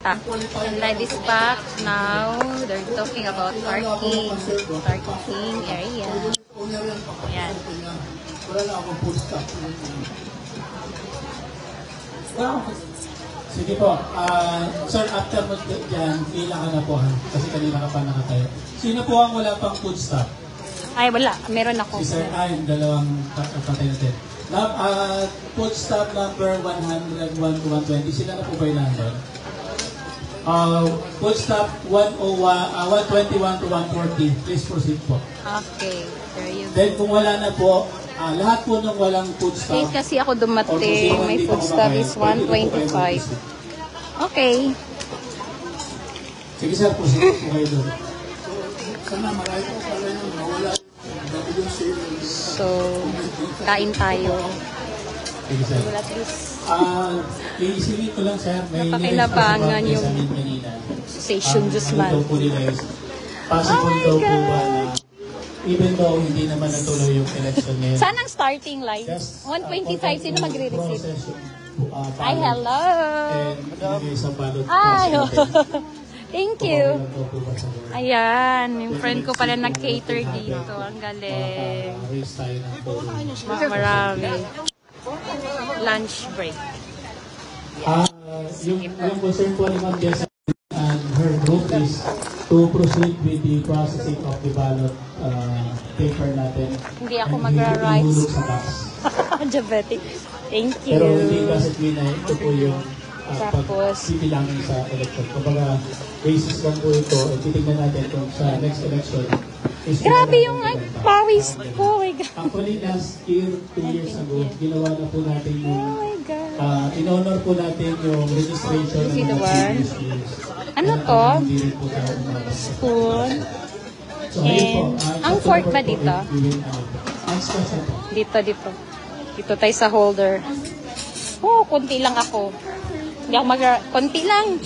And like this back, now they're talking about parking area. Yan. Sige po. Sir, after mo dyan, pila ka na po ha. Kasi kanina ka pa nakatayo. Sino po ang wala pang food stop? Ay, wala. Meron ako. Si Sir Ay, dalawang patay natin. Food stop number 101 to 120. Sila na po ba yung nandun? Food stop 121 to 140. Please proceed po. Okay. There you go. Then kung wala na po, lahat po nung walang food stop. Late kasi ako dumating. May food stop is 125. Okay. Sige sir, proceed po kayo doon. So, kain tayo. Sige sir. At least, iisipin ko lang sir, may napakinabangan yung station Guzman. Possible daw po ba na even though hindi naman natuloy yung election ngayon. Saan ang starting line? 125, sino magre-receive? Hi, hello! And sa balot Hi! Thank you! Ayan, yung friend ko pala nag-cater dito. Ang galing. Marami. Lunch break. Yung concern po ni Ma'am Jessa and her group is to proceed with the processing of the ballot paper natin. Hindi ako magra-rice. Diabetic. Thank you. Pero hindi kasi ito po yung Tapos, pagpipilangin sa election. Kumbaga, basis lang po ito. Titignan natin kung sa next election. Grabe yung pawis ko. Actually, last year, 2 years ago, ginawa na po natin yung in-honor po natin yung registration ng mga ano to? Spoon. And, ang fork ba dito? Dito. Dito tayo sa holder. Oh, konti lang ako. Hindi ako konti lang.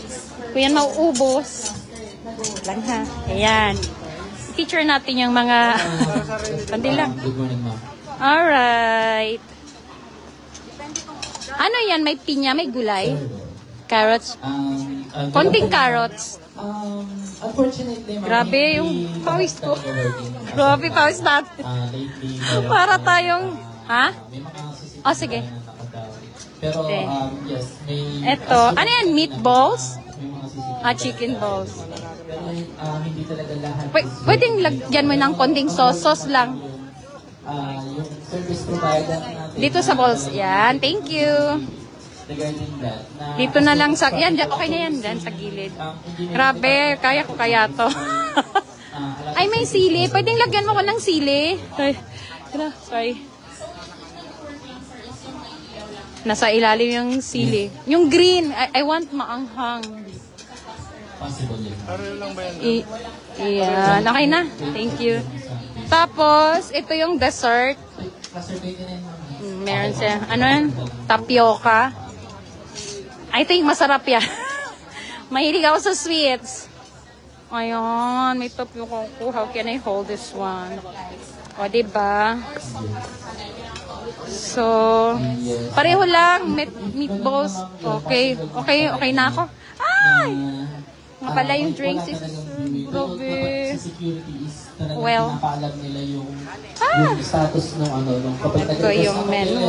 Kung yan mauubos. Lang ha. Ayan. Feature natin yung mga konti lang. Good morning, ma'am. Alright. Ano yan? May pinya, may gulay? Carrots? Konting carrots. Unfortunately, ma'am. Grabe yung pawis ko. Grabe pawis natin. Para tayong... Ha? Oh, sige. Pero, yes, may... Eto, ano yan? Meatballs? Chicken balls. Hindi talaga lahat. Pwedeng lagyan mo ng konting sauce lang. Yung service provider natin. Dito sa balls. Yan, thank you. Regarding that. Dito na lang sa... Yan, okay na yan. Dyan sa gilid. Grabe, kaya ko kaya to. Ay, may sili. Pwedeng lagyan mo ko ng sili. Sorry. Nasa ilalim yung sili. Yung green, I want maanghang. Possible yun. Yan, okay na. Thank you. Tapos, ito yung dessert. Meron siya. Ano yan? Tapioca. I think masarap yan. Mahilig ako sa sweets. Ayun, may tapioca ko. How can I hold this one? O, diba? So, pareho lang. Meatballs. Okay na ako. Ay! Nga pala yung drinks is grabe. Well. Yung status nung kapag ito yung menu.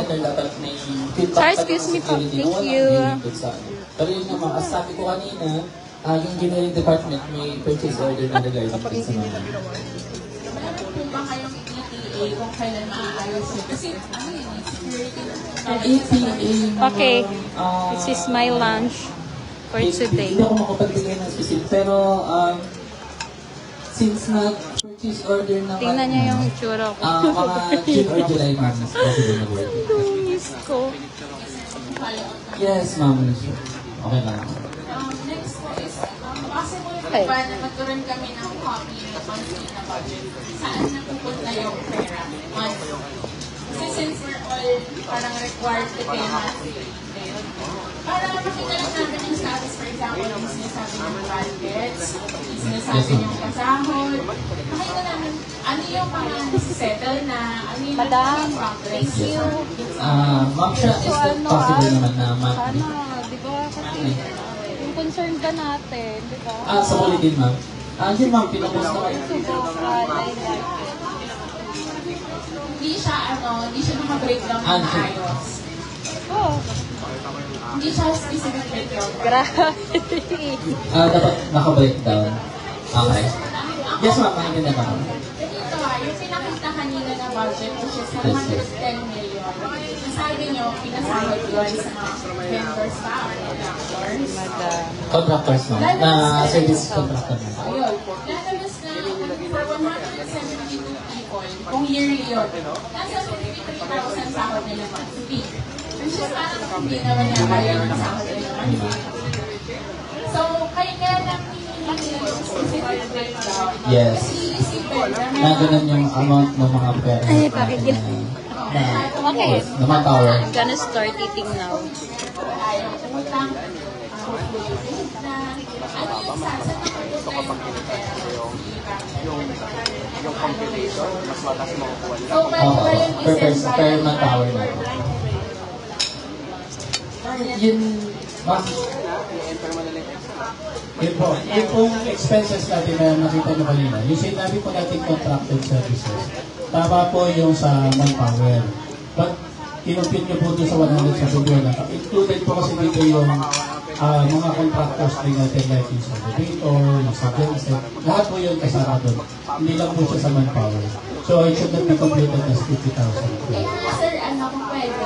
Sorry, excuse me po. Thank you. Pero yun naman, as sabi ko kanina, yung engineering department may purchase order na regarding sa mga. Kung ba kayong ETA kung kailan maaayos yun? Kasi ano yun, ETA. Okay. This is my lunch for today. Hindi ako makapagbigay ng specific. Pero, since na-purchase order naman, tingnan niyo yung itsura ko. mga June or July months, possible na work. Dungis ko. Yes, ma'am. Okay lang. next po is, possible ba na magkaroon kami ng copy ng monthly na budget? Saan napupunta yung pera? Monthly. Kasi since we're all parang required to pay monthly, para makita lang namin yung status, for example, yung sinasabi ng budgets, yung sinasabi yung pasahod, makita namin ano yung mga nasisettle na, ano yung progress. Thank you. Ma'am, siya is possible naman na monthly. Sana, di ba? Kasi yung concern ganda natin, di ba? Sa bulletin, ma'am. Yun, ma'am, pinapost na kayo. Subok, I like it. Hindi siya naka-breakdown ng maayos. Oh, Hindi siya specific breakdown. grabe. Dapat naka-breakdown. Okay. Yes, ma'am, maintindihan ko. Ganito yung pinakita kanina na budget, which is Yes, yes. 110 million. Sabi nyo, pinasahod yun sa mga vendors pa or contractors. Madam. Contractors, ma'am. Na service contractor, ma'am. Ayun. Lalabas na for 172 people, kung yearly yun, nasa 53,000 sahod nila monthly. Which is parang hindi naman niya kaya ng sahod nila monthly. So, kaya lang hindi nila yung specific breakdown. Yes. Kasi iisipin Na ganun yung amount ng mga pera. Ay, bakit yun? Okay. Na manpower. I'm gonna start eating now. ayaw umutang, na ano yung sa nakaputay yung mga pera. So, Oo, per manpower na. Yun, ma'am. Yun po, yung pong expenses natin na nakita nyo kanina, yung sinabi po natin contracted services, tama po yung sa manpower. But, kinumpit nyo po doon sa 171 na. Included po kasi dito yung mga contractors din natin like yung sa elevator, yung sa genset, lahat po yun kasama doon. Hindi lang po siya sa manpower. So, it should not be completed as 50,000. Eh, sir, kung pwede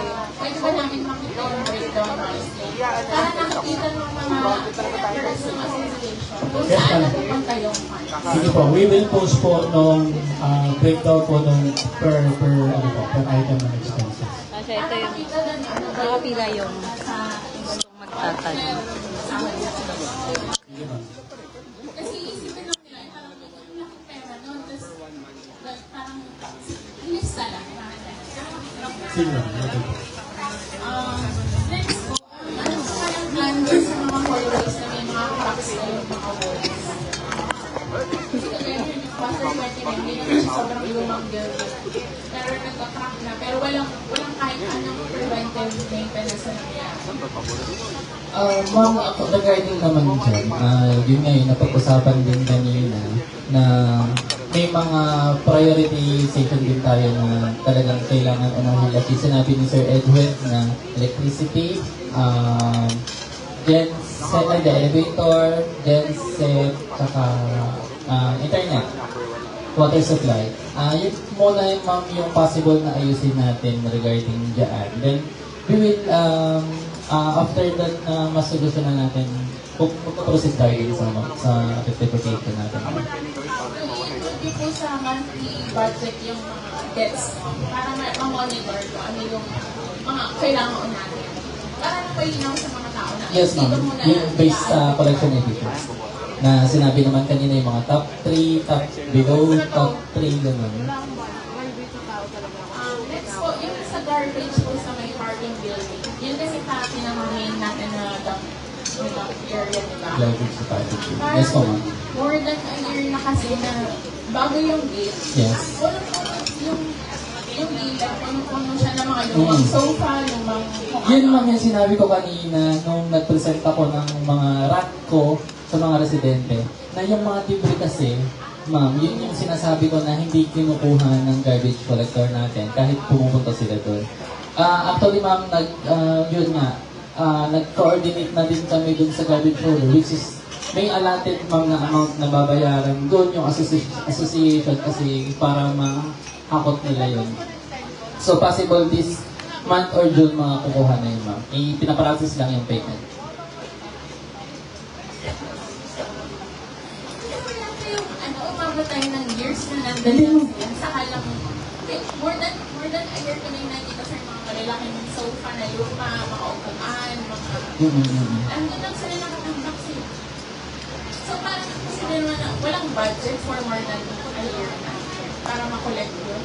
ba namin makita yung breakdown honestly? Para nakikita ng mga members ng association kung Yes, saan ma'am. napupunta yung fund. Sige po, we will post po nung breakdown po nung per item ng expenses. Kasi ito yung Makita na ano ba nakapila yung gustong magtatanong. kasi isipin lang nila, parang yung pera nun, tapos parang lista lang. Sige lang, okay. Next po, ano parang plan doon sa mga holidays na may mga cracks na yung mga walls? Kasi kaya yun yung Pastor 29, hindi naman siya sobrang lumang building. Pero nagka-crack na, pero walang kahit anong preventive maintenance na nangyari. Ma'am, regarding naman dyan, yun nga yung napag-usapan din kanina na may mga prioritization din tayo na talagang kailangan unahin. Like yung sinabi ni Sir Edwin na electricity, genset, the elevator, genset, saka internet, water supply. Yun muna ma'am yung possible na ayusin natin regarding dyan. Then, we will, after that na masolusyon na natin, magpaproceed tayo din sa rectification natin. Hindi po sa monthly budget yung mga debts para ma-monitor ko ano yung mga kailangan natin. Para napalinaw sa mga tao na Yes, ma'am. dito muna Yung based sa collection editions. Na sinabi naman kanina yung mga top 3, top below, top 3, gano'n. Next po, yung sa garbage po sa may parking building. Yun kasi pati na main natin na dump area, diba? Garbage sa package. Parang Yes po, ma'am. more than a year na kasi na bago yung gate. Yes. Yung gate, puno siya ng mga lumang sofa, lumang Yun ma'am yung sinabi ko kanina nung nag-present ako ng mga rack ko sa mga residente. Na yung mga debris kasi, ma'am, yun yung sinasabi ko na hindi kinukuha ng garbage collector natin kahit pumupunta sila doon. Actually ma'am, yun nga, nag-coordinate na din kami doon sa garbage hauler, which is may allotted mga amount na babayaran doon yung association kasi para ma-hakot nila yun. So possible this month or June mga kukuha na yun ma'am. Pinaprocess lang yung payment. umabot tayo ng years na nandun yan. Saka lang, more than a year ko na yung nandito sa mga malalaking sofa na lupa, mga upuan, mga... Andun lang sila nakatambak sila. So parang sila naman na walang budget for more than a year na para makolect yun.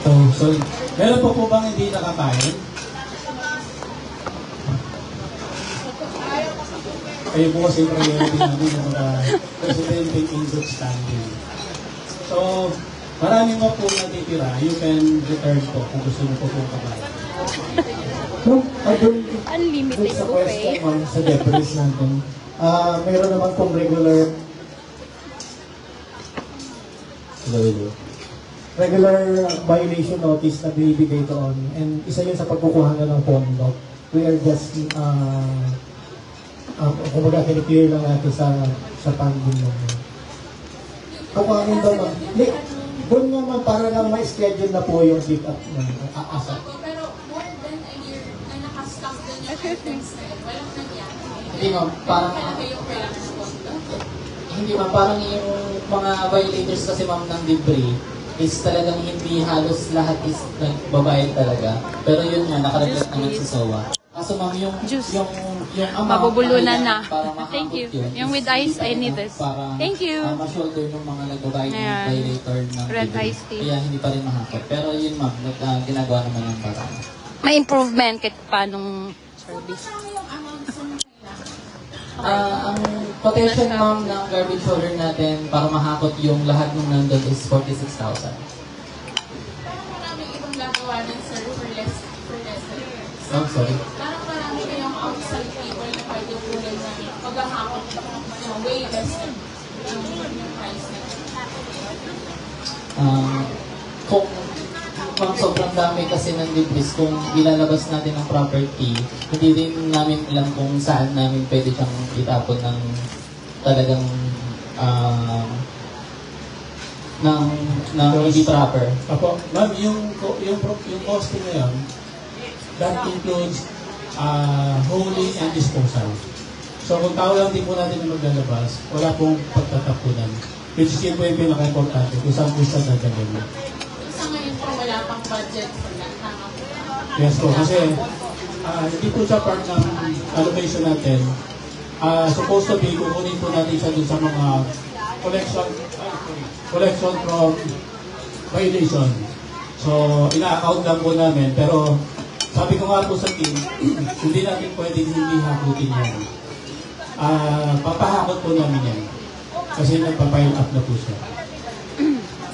Oh, sorry. Meron po bang hindi nakakain? Kayo po kasi priority namin ng mga presidente in good standing. So, marami mo po natitira. You can return po kung gusto mo po pong kabayan. No, doon Unlimited sa question, buffet. ma'am, sa debris natin. Mayroon naman pong regular violation notice na binibigay doon. And isa yun sa pagkukuha na ng pondo. We are just, kumbaga, kiniklear lang natin sa funding natin. Kung ano daw, ma'am. Doon nga, ma'am, para lang may schedule na po yung pick-up ng asa. Pero more than a year na nakastock din yung items na yun, walang nangyari. Hindi ma'am, parang Talaga yung kailangan ng pondo. hindi ma'am, parang yung mga violators kasi ma'am ng debris is talagang hindi halos lahat is nagbabayad talaga. Pero yun nga, nakareflect naman sa SOA. Kaso ma'am, yung amount Mabubulunan na. para makakot Thank you. yun, Yung is with ice, I hindi need pa this. para, Thank you. ma-shoulder ng mga nagbabayad ng Ayan. violator ng Red debris. iced tea. Kaya hindi pa rin mahakot. Pero yun ma'am, ginagawa naman yung parang. May improvement kahit paanong service. Ano yung amount sa kailangan? Ang quotation ma'am ng garbage hauler natin para mahakot yung lahat ng nandun is 46,000. Parang marami ibang gagawa ng sir for less. Oh, sorry. Parang marami kayong outside people na pwede kunin na maghahakot way less yung price na. Kung sobrang dami kasi ng debris, kung ilalabas natin ang property, hindi rin namin alam kung saan namin pwede siyang itapon ng talagang ng hindi proper. Apo, ma'am, yung costing na yun, that includes hauling and disposal. So kung tao lang din po natin na maglalabas, wala pong pagtatapunan. Which is yun po yung pinaka-importante kung saan po siya dadalhin. Sa ngayon po wala pang budget for that. Tama po. Yes po, kasi hindi po siya part ng allocation natin. Supposed to be, kukunin po natin siya dun sa mga collection from violation. So, ina-account lang po namin. Pero, sabi ko nga po sa team, hindi natin pwedeng hindi hakutin yan. Papahakot po namin yan. Kasi nagpa-pile up na po siya.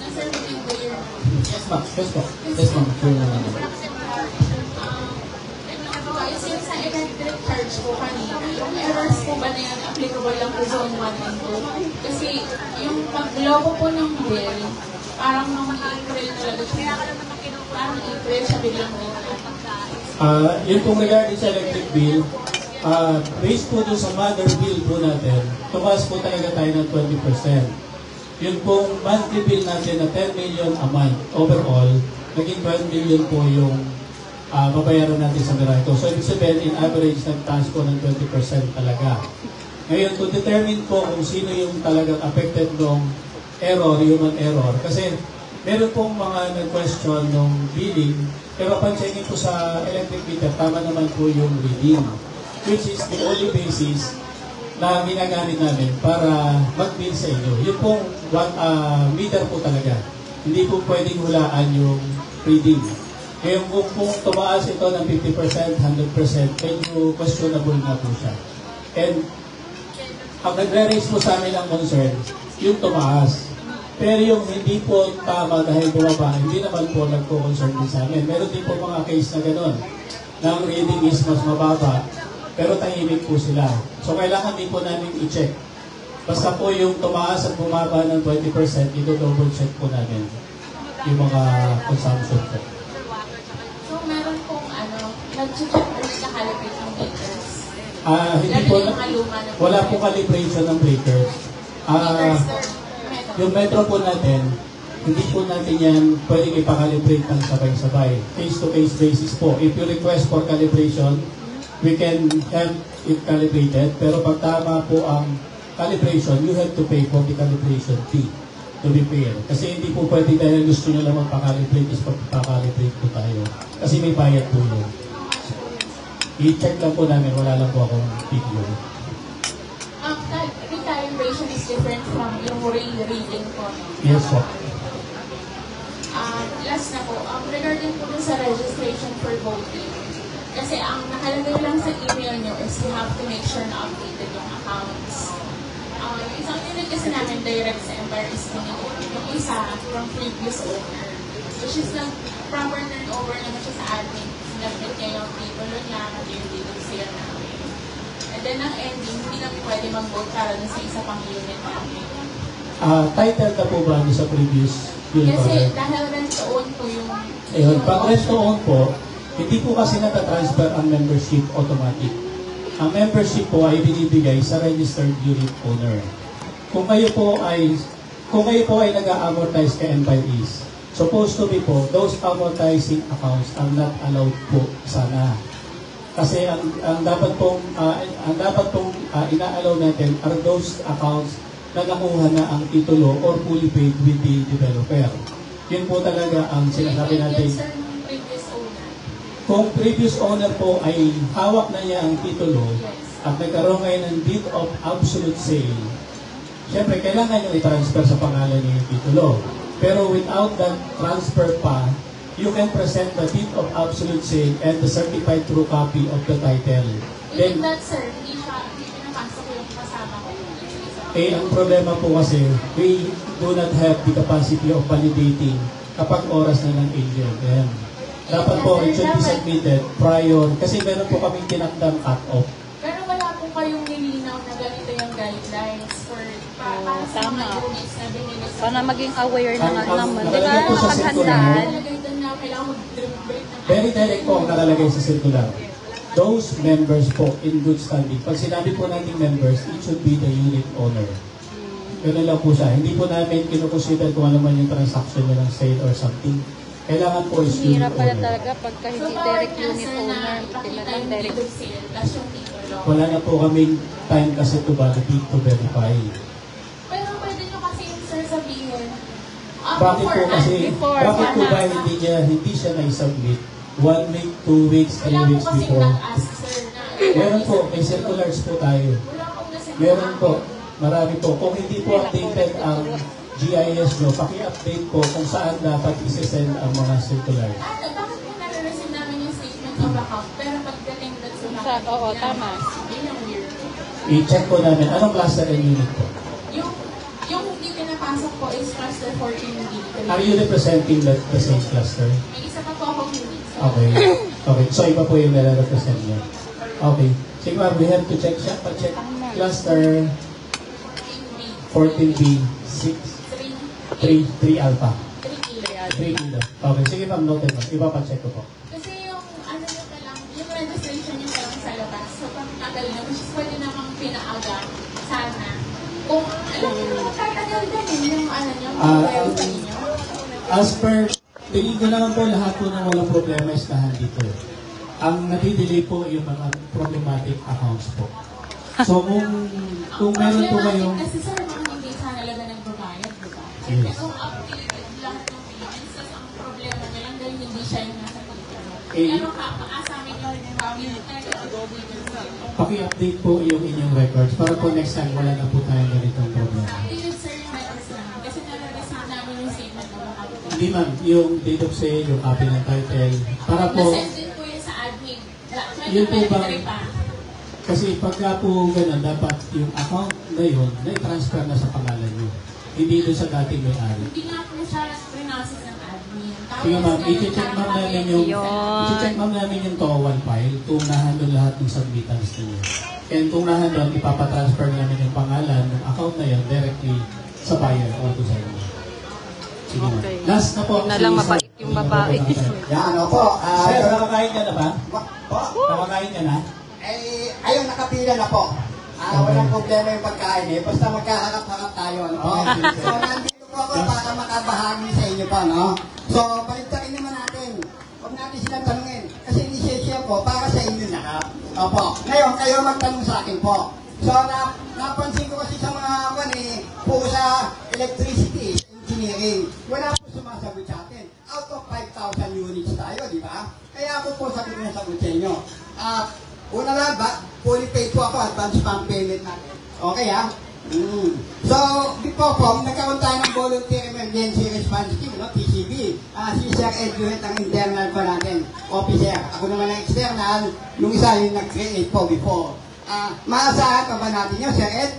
Sir, within the year. Yes ma'am, yes po. Yes ma'am, sure naman. Is yun sa electric charge po kanina, yung errors po ba na yun applicable lang po zone 1 and 2? Kasi yung paglogo po ng bill, parang nung April talaga siya. Parang April siya biglang Yun pong regarding sa electric bill, based po dun sa mother bill po natin, tumaas po talaga tayo ng 20%. Yun pong monthly bill natin na 10 million a month overall, naging 12 million po yung babayaran natin sa Miracle. So, ibig sabihin, in average, nagtaas po ng 20% talaga. Ngayon, to determine po kung sino yung talagang affected ng error, human error. Kasi, meron pong mga nag-question ng billing, pero pansinin po sa electric meter, tama naman po yung reading, which is the only basis na ginagamit namin para mag-bill sa inyo. Yun pong meter po talaga. Hindi po pwedeng hulaan yung reading. Ngayon kung tumaas ito ng 50%, 100%, medyo questionable na po siya. And ang nagre-raise po sa amin ang concern, yung tumaas. Pero yung hindi po tama dahil bumaba, hindi naman po nagpo-concern din sa amin. Meron din po mga case na gano'n, na ang reading is mas mababa, pero tahimik po sila. So kailangan din po namin i-check. Basta po yung tumaas at bumaba ng 20%, ito-double check po namin yung mga consumption po. So, meron pong nag-check or nagka-calibrate ng meters. Hindi po, wala po calibration ng breakers. Yung metro po natin, hindi po natin yan pwedeng ipakalibrate ng sabay-sabay. Case-to-case basis po. If you request for calibration, we can have it calibrated. Pero pag tama po ang calibration, you have to pay for the calibration fee to be fair. Kasi hindi po pwede dahil gusto nyo lang magpa-calibrate is magpa-calibrate po tayo. Kasi may bayad po yun. I-check lang po namin, wala lang po akong figure. Recalibration is different from yung reading po. Yes po. Last na po, regarding po dun sa registration for voting, kasi ang nakalagay lang sa email nyo is you have to make sure na updated yung accounts. Isang unit kasi namin direct sa Empire is yung isa from previous owner. Which is proper turnover naman siya sa admin. tinapit niya yung titulo niya, at yung dito sale namin. And then ang ending, hindi namin pwede mag-vote para dun sa isa pang unit namin. Title na po ba ano sa previous unit Kasi owner? dahil rent-to-own po yung... Ayun, pag rent-to-own po, hindi po kasi natatransfer ang membership automatic. Ang membership po ay binibigay sa registered unit owner. Kung kayo po ay nag-amortize kay M5Es, supposed to be po, those amortizing accounts are not allowed po sana. Kasi ang dapat pong ina-allow natin are those accounts na nakuha na ang titulo or fully paid with the developer. Yun po talaga ang sinasabi natin. Yun, sir, ng previous owner. Kung previous owner po ay hawak na niya ang titulo at nagkaroon ngayon ng deed of absolute sale, siyempre kailangan nyo i-transfer sa pangalan niyo yung titulo. Pero without that transfer pa, you can present the deed of absolute sale and the certified true copy of the title. Even that, sir, hindi pinapasok yung kasama ko. Ang problema po kasi, we do not have the capacity of validating kapag oras na ng angel. Ayan. Dapat po, it should be submitted prior, kasi meron po kaming tinakdang cut-off. Pero wala po kayong nilinaw na ganito yung guidelines for para sa mga tama. units na binili sa... Para maging aware na nga naman. Di ba? nakalagay po sa Paghandaan. Nakalagay doon na kailangan mag-break na... Very direct po ang nakalagay sa circular. Those members po in good standing. Pag sinabi po nating members, it should be the unit owner. Ganun lang po siya. Hindi po namin kinukonsider kung ano man yung transaction nyo ng sale or something. Kailangan po is unit Hirap pala owner. talaga pagka So, hindi bawal direct na, unit sir, na owner. ipakita Kailangan yung direct. deed of sale, plus yung titulo. Wala na po kaming time kasi to validate, to verify. Pero pwede nyo kasi yung sir sabihin, Bakit po kasi, before, bakit po ba sana- hindi siya na-submit 1 week, 2 weeks, 3 Wala po weeks kasi before? nag-ask, sir, na... Meron po, may circulars po tayo. Wala pong nasa... Meron po, marami po. Kung hindi po updated ang GIS nyo, paki-update po kung saan dapat isi-send ang mga circulars. Bakit po nare-receive namin yung statement of account, pero pagdating doon sa Oo, tama. Yun yung weird. I-check po namin, anong cluster and unit po? Yung hindi pinapasok po is cluster 14B. Are you representing the same cluster? May isa pa po akong unit. Okay. Okay, so iba po yung nare-represent nyo. Okay. Sige ma'am, we have to check siya. Pa-check cluster 14B, 6, 3 alpha. 3 kilo. Okay, sige ma'am, noted ma'am. Ipapacheck ko po. Kasi yung ano nyo pa lang, yung registration nyo pa lang sa labas. So pag tagal na, which is pwede namang pinaaga sana. Kung alam nyo naman tatagal din yung ano nyo, yung website nyo. As per, tingin ko naman po lahat po ng walang problema is lahat dito. Ang nadidelay po yung mga problematic accounts po. So kung meron po kayong... Kasi sir, mga hindi sana talaga nagbabayad, di ba? Yes. Kung updated lahat ng payments, tas ang problema nyo lang dahil hindi siya yung nasa titulo. Eh, Pero maasamin nyo rin yung paki-update po yung inyong records para po next time wala na po tayong ganitong problema. updated sir yung records namin. Kasi nare-receive namin yung statement na baka po. Hindi ma'am, yung date of sale, yung copy ng title, para po, Nasend din po yun sa admin. Yun po ba? Pa. kasi pagka po ganun, dapat yung account na yun, na-transfer na sa pangalan nyo. Hindi doon sa dating may-ari. Hindi nga po siya pre-process ng admin. Sige ma'am, i-check ma'am namin yung, Yun. i-check ma'am namin yung TOWAL file kung nahandol lahat ng submittance ninyo. And kung nahandol, ipapatransfer namin yung pangalan ng account na yun directly sa buyer o to sa inyo. Sige ma'am. Okay. Last na po. Na lang mabait yung babae. Yan, opo. Sir, nakakain ka na ba? Po, Nakakain ka na? ayun, nakapila na po. Walang problema yung pagkain eh. Basta magkaharap-harap tayo. Ano? So, nandito po ako para makabahagi sa inyo pa, no? So, baliktarin naman natin. Huwag natin silang tanungin. Kasi inisesya po para sa inyo lahat. Opo. Ngayon, kayo magtanong sa akin po. So, napansin ko kasi sa mga puro sa electricity, engineering, wala po sumasagot sa atin. Out of 5,000 units tayo, di ba? Kaya ako po sabi ko na sagot sa inyo. Una lang ba, fully paid po ako, advance pang payment natin. Okay ha? So, before po, nagkaroon tayo ng Volunteer Emergency Response Team, no? PCB. Si Sir Ed Duhet ang internal po natin, officer. Ako naman ang external, yung isa yung nag-create po before. Maasahan pa ba natin yun, Sir Ed?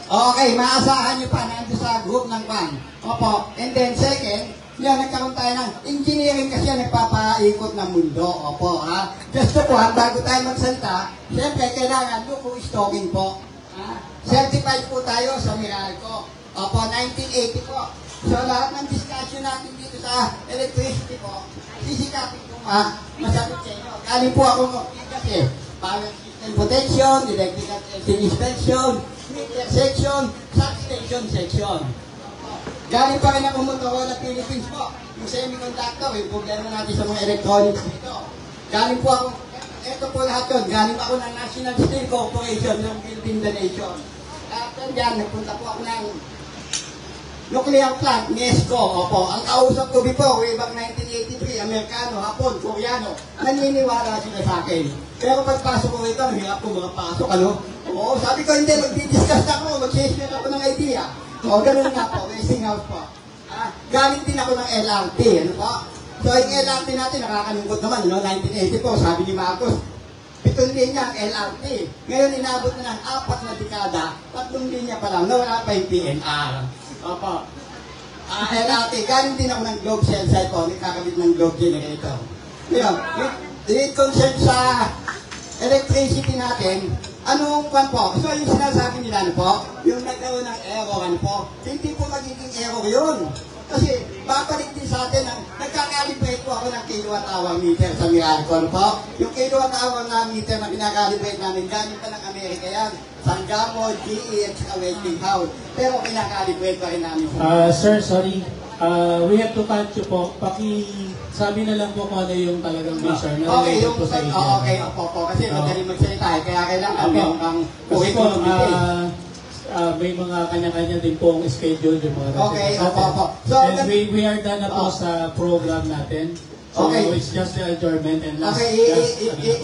Okay, maasahan nyo pa nandun sa group ng PAN. Opo. And then second, Yan, nagkaroon tayo ng engineering kasi yan nagpapaikot ng mundo. Opo, ha? Just po, bago tayo magsalita, siyempre, kailangan look who is talking po. Ha? Certified po tayo sa Meralco. Opo, 1980 po. So, lahat ng discussion natin dito sa electricity po, sisikapin ko masagot sa inyo. Galing po ako kasi, power system protection, electrical inspection, meter section, substation section. Galing pa rin ako Motorola Philippines po. Yung semiconductor, yung problema natin sa mga electronics dito. Galing po ako, ito po lahat yun. Galing ako ng National Steel Corporation ng Building the Nation. After dyan, nagpunta po ako ng nuclear plant, NESCO. Opo, ang kausap ko before, way back 1983, Amerikano, Hapon, Koreano, naniniwala sila sa akin. Pero pagpasok ko rito, hirap ko makapasok, ano? Oo, sabi ko, hindi, mag-discuss ako, mag-share ako ng idea. O, ganun nga po, Westinghouse po. Galing din ako ng LRT, ano po? So, yung LRT natin, nakakalungkot naman, no? 1980 po, sabi ni Marcos, 7 linya ang LRT. Ngayon, inabot na ng 4 na dekada, 3 linya pa lang, nawala pa yung PNR. Opo. LRT, galing din ako ng Globe Cell Site po, nagkakabit ng Globe Generator. Ngayon, with concern sa electricity natin, anong kwan po? So yung sinasabi nila, ano po? Yung nagkaroon ng error, ano po? Hindi po magiging error yun. Kasi babalik din sa atin, nagkakalibrate po ako ng kilowatt-hour meter sa Meralco, ano po? Yung kilowatt-hour na meter na pinakalibrate namin, galing pa ng Amerika yan. Sangamo, GE, at saka Westinghouse. Pero pinakalibrate pa rin namin. Sir, sorry. We have to cut you po. Sabi na lang po kung ano yung talagang measure na okay, related po sa inyo. Okay, opo. Kasi madali magsalita eh. Kaya kailangan meron kang Kasi po, curriculum. may mga kanya-kanya din po ang schedule yung mga Okay, residents natin. opo. So, And we are done na po sa program natin. So Okay. it's just the adjournment and last. Okay,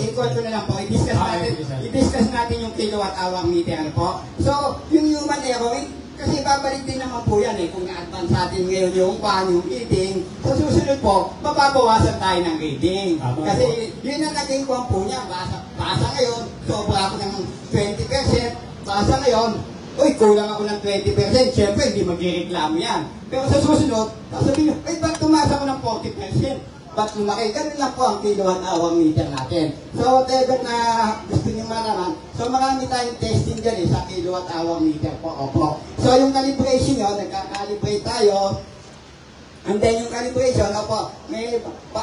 i-call ko na lang po. I-discuss natin yung kilowatt-hour meter, ano po. So, yung human error, kasi babalik din naman po yan eh. Kung na-advance natin ngayon yung reading, sa susunod po, mababawasan tayo ng reading. Kasi yun ang naging kwan po niya. Basa ngayon, sobra ako ng 20%. Basa ngayon, uy, kulang ako ng 20%. Siyempre, hindi magreklamo yan. Pero sa susunod, sasabihin nyo, ay, ba't tumaas ako ng 40%? Ba't lumaki? Ganun lang po ang kilowatt-hour meter natin. So, whatever na gusto nyo malaman, so marami tayong testing dyan eh, sa kilowatt-hour meter po. Opo. So, yung calibration nyo, nagka-calibrate tayo. And then yung calibration, opo,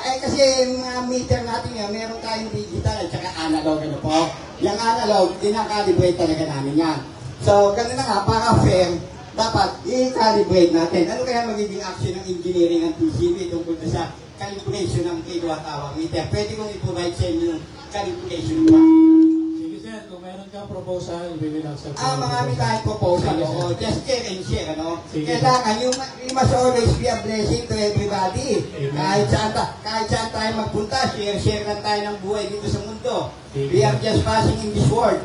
kasi yung meter natin yun, meron tayong digital at saka analog, ano po. Yung analog, dinakalibrate talaga namin yan. So, ganun na nga, para fair, dapat i-calibrate natin. Ano kaya magiging action ng engineering ng PCB tungkol sa calibration ng kilowatt-hour meter? Pwede kong i-provide sa inyo yung calibration ko. Sige sir, kung meron kang proposal, we will accept. Marami tayong proposal. Oo, just share and share, ano? Sige. Kailangan, you must always be a blessing to everybody. Amen. Kahit saan tayo magpunta, share lang tayo ng buhay dito sa mundo. Sige. We are just passing in this world.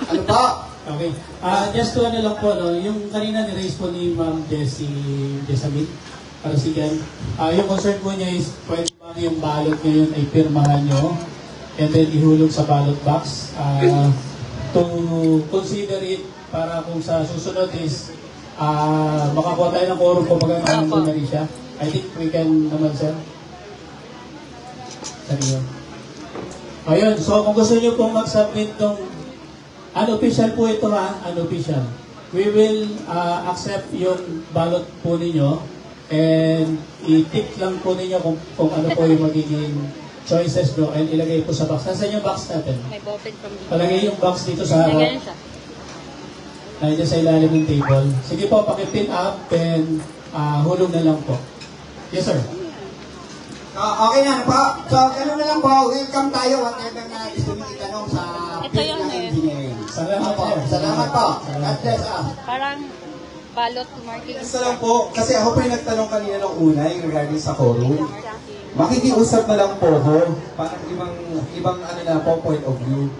Ano po? Okay. Just to ano lang po, no, yung kanina ni-raise po ni Ma'am Jessamine, para si Jan, yung concern po niya is, pwede ba yung balot ngayon ay pirmahan nyo and then ihulog sa ballot box to consider it para kung sa susunod is makakuha tayo ng quorum kung magandang na rin siya. I think we can naman, sir. Sorry. Ayun, so kung gusto nyo pong mag-submit ng unofficial po ito unofficial. We will accept yung ballot po ninyo and i-tick lang po ninyo kung ano po yung magiging choices nyo and ilagay po sa box. Nasaan yung box natin? May ballpen from dito. Palagay yung box dito sa May harap. ganun siya. Nandiyan sa ilalim ng table. Sige po, paki-pin up and hulog na lang po. Yes, sir. Okay na, ano po? So, gano'n na lang po. Welcome tayo. Whatever na gusto nyo itanong sa Ito field yun ng eh. engineering. Salamat, Opo, sir. salamat po. God bless us. Parang ballot marking. Gusto lang po, kasi ako po yung nagtanong kanina ng una yung regarding sa quorum. Makikiusap na lang po ako, parang ibang ano na po, point of view.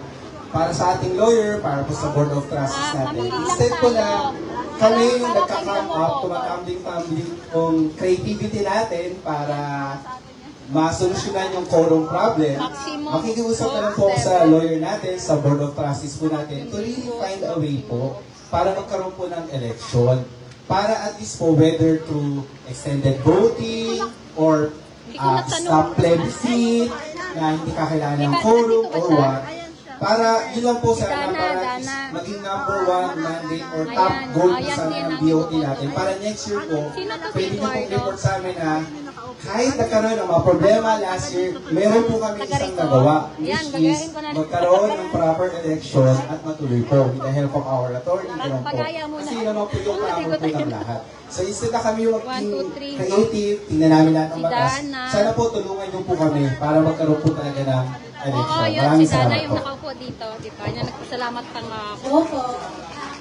Para sa ating lawyer, para po sa Board of Trustees natin. Instead po na kami yung nagka-come up, tumatambling-tambling yung creativity natin para masolusyonan yung quorum problem. Makikiusap na lang po ako sa lawyer natin, sa Board of Trustees po natin, to really find a way po para magkaroon po ng election. para at least po whether through extended voting or stop plebiscite na hindi kakailangan ng quorum or what, para yun lang po sana, para is maging number one mandate or top goal po sana ng BOT natin. Para next year po, pwede nyo pong report sa amin na kahit nagkaroon ng mga problema last year, meron po kami isang nagawa, which is magkaroon ng proper election at matuloy po with the help of our attorney naman po. Kasi yun naman po yung panahon po ng lahat. So instead na kami yung creative, tingnan namin lahat ng batas, sana po tulungan nyo po kami para magkaroon po talaga ng election. Oo, yun, Maraming si Dana salamat yung po. nakaupo dito, di ba? Yung nagpasalamat pa nga ako. Opo.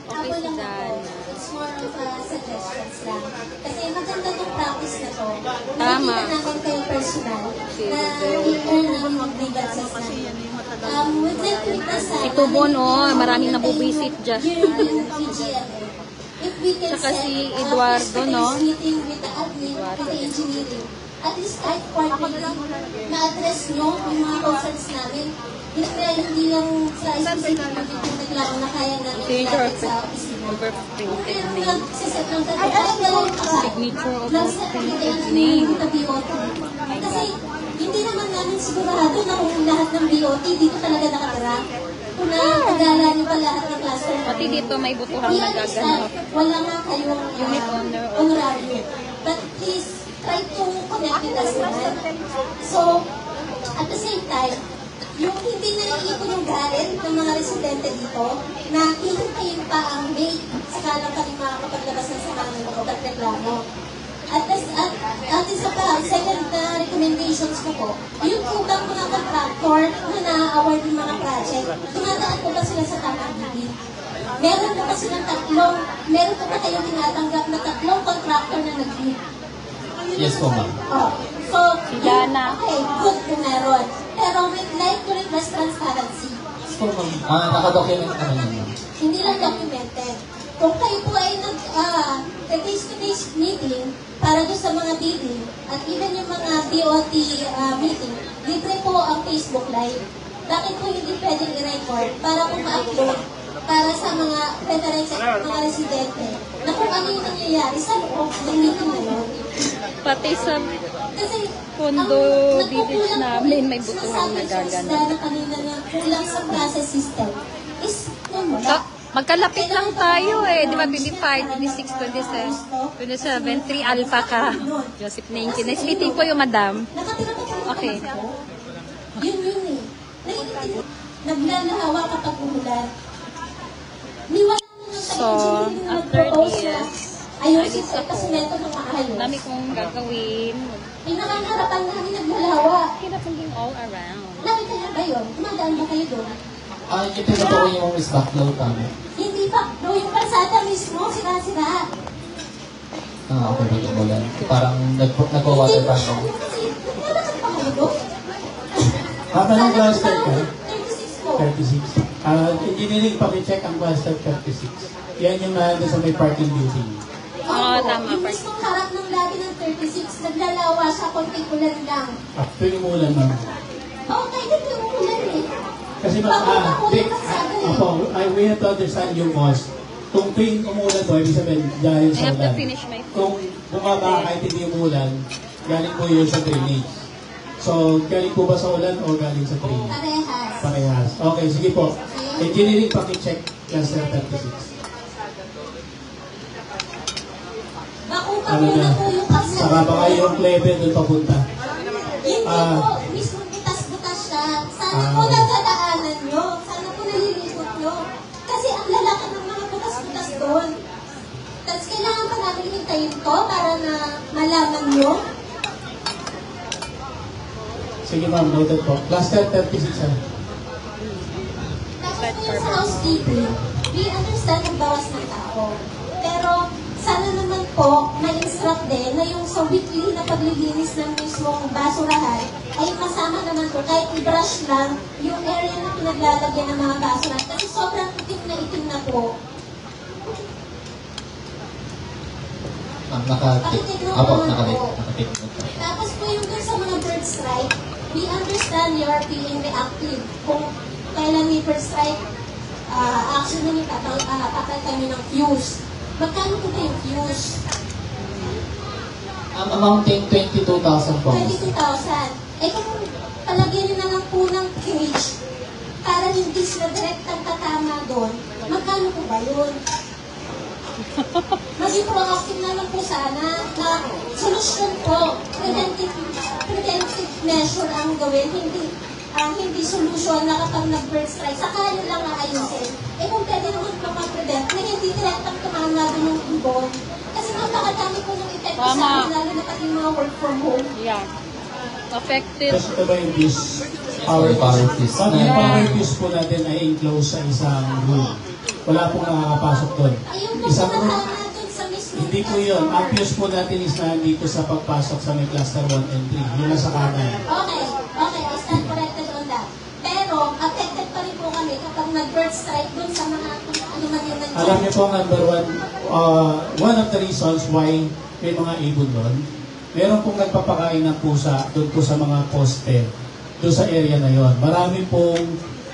Okay, Ako si lang Dana. ako. It's more of suggestions lang. Kasi maganda tong practice na to. Tama. Nakikita namin kayo personal na i-earn namin yung grievances namin. With that request, Ito Bon, oh, maraming nabubisit dyan. During PGMA, if we can Saka set si a Eduardo, face-to-face no? meeting with the admin, with the engineering, at least kahit quarterly, ma-address nyo yung mga concerns namin. Hindi lang sa specific meeting lang na kaya namin natin sa opisina. Overprinted name. Nagsiset lang tayo. Kahit na lang Signature of nagsiset lang overprinted tayo name. ng BOT. Kasi hindi naman namin sigurado na kung lahat ng BOT dito talaga nakatira. Kung nakagala niyo pa lahat ng cluster. Pati dito may butuhan We na understand, gaganap. wala nga kayong Unit owner. honorarium. But please, try to connect with us naman. So, at the same time, yung hindi naiipon yung galit ng mga residente dito, na hihintayin pa ang May, saka lang kami makakapaglabas ng samahan ng mga reklamo. At isa pa, second na recommendations ko po, yung po bang mga contractor na na-award ng mga project, tumataan po ba sila sa tamang bibig? Meron na ba silang meron pa ba kayong tinatanggap na 3 contractor na nag-bid? Yes po, ma'am. Oh. So, Dana. okay, good kung meron. Pero we'd like to request transparency. Yes po, ma'am. Nakadocument naman yun, ma'am. Hindi lang documented. Kung kayo po ay face-to-face meeting para doon sa mga bidding at even yung mga BOT meeting, libre po ang Facebook Live. Bakit po hindi pwedeng i-record para po ma-upload para sa mga veterans at mga residente na kung ano yung nangyayari sa loob ng meeting na yun. Pati sa Kasi Pondo ang village namin, may butuhan na sinasabi gaganap. na kanina na kulang sa process system is yun wala. Magkalapit lang tayo eh. Di ba 25, 26, 27, 27, 3 alpha ka. Joseph 19. Naislitin ko yung madam. Nakatira pa tayo Okay. Yun eh. Naglalahawa kapag umulan. Niwala mo ng So, engineering na after nag-propose na this, ayusin sa kasimento ng maayos. dami kong gagawin. Pinakangarapan namin naglalawa. Hirap maging all around. Nakita niyo ba yun? Tumadaan ba kayo doon? Yung tinutukoy yung is backload kami. Hindi pa. No, yung kalsada mismo, sira-sira. Okay, may umulan. Parang nagpo-water tank. Kasi, naglalakad pa kayo doon? Anong cluster ka? 36 po. 36. Engineering, pakicheck ang cluster 36. Yan yung nandun sa may parking building. Oo, tama. Yung mismong harap ng lobby ng 36, naglalawa siya, konting ulan lang. After yung ulan, ma'am. Okay, hindi yung ulan eh. Kasi we have to understand yung cause. Kung tuwing umulan po, ibig sabihin dahil I sa have to ulan. finish my food. Kung bumaba kahit hindi umulan, galing po yun sa drainage. So, galing po ba sa ulan o galing sa drainage? Parehas. Parehas. Okay, sige po. Engineering, pakicheck cluster 36. Makupa Ano muna na? po yung kalsada. Saka baka yung level doon papunta. Hindi po, mismo butas-butas siya. Sana po nadadaanan nyo. Sana po nalilikot nyo. Kasi ang lalaki ng mga butas-butas doon. Tapos kailangan pa natin hintayin to para na malaman nyo. Sige ma'am, noted po. Cluster 36 ah. Tapos po yung sa housekeeping, we understand ang bawas ng tao. Pero sana naman po, ma-instruct din na yung sa weekly na paglilinis ng mismong basurahan ay masama naman po, kahit i-brush lang yung area na pinaglalagyan ng mga basurahan. Kasi sobrang itim na po. Nakatik. Apo, nakatik. Tapos po yung dun sa mga bird strike, we understand you are being reactive. Kung kailan may bird strike, action namin papal kami ng fuse. magkano po ba yung fuse? Amounting 22,000 po. 22,000. Eh kung palagyan nyo na lang po ng cage para hindi sila direktang tatama doon, magkano po ba yun? Maging proactive na lang po sana na solusyon po, preventive measure ang gawin, hindi solution na kapag nag-bird strike, saka yun lang aayusin. Eh kung pwede naman po mag-prevent na hindi direktang tumama doon yung ibon. Kasi napakadami po ng epekto sa amin, lalo na pati yung mga work from home. Yeah. Effective. Kasi ito ba yung fuse? Power fuse. Pag yung power fuse po natin ay enclosed sa isang room. Wala pong nakakapasok doon. Ayun po Isang room, nakakana doon sa mismo. hindi po yun. Ang fuse po natin is nandito sa pagpasok sa may cluster 1 and 3. Yun nasa kanan. Okay, I stand corrected on that. Pero, affected pa rin po kami kapag nag-bird strike doon sa mga ano man yun nandiyan. Alam niyo po, number one of the reasons why may mga ibon doon, meron pong nagpapakain ng pusa doon po sa mga poste, doon sa area na yon. Marami pong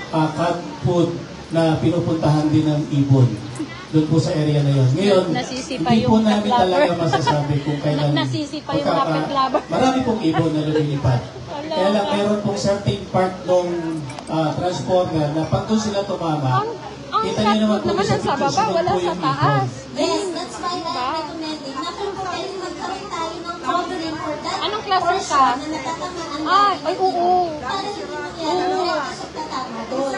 cat food na pinupuntahan din ng ibon doon po sa area na yon. Ngayon, Nasisipa hindi po yung namin cat talaga lover. masasabi kung kailan Nasisipa yung mga cat lover. marami pong ibon na lumilipad. Kaya lang meron pong certain part ng transformer na pag doon sila tumama, Ang kita niyo naman po naman sa nasa picture, baba, sunod wala po sa yung taas. ibon. Yes, that's why I'm recommending na kung pwede magkaroon tayo ng covering for that Anong cluster ka? portion na natatamaan Ay, oo. para hindi mangyari direkta sa tatama doon.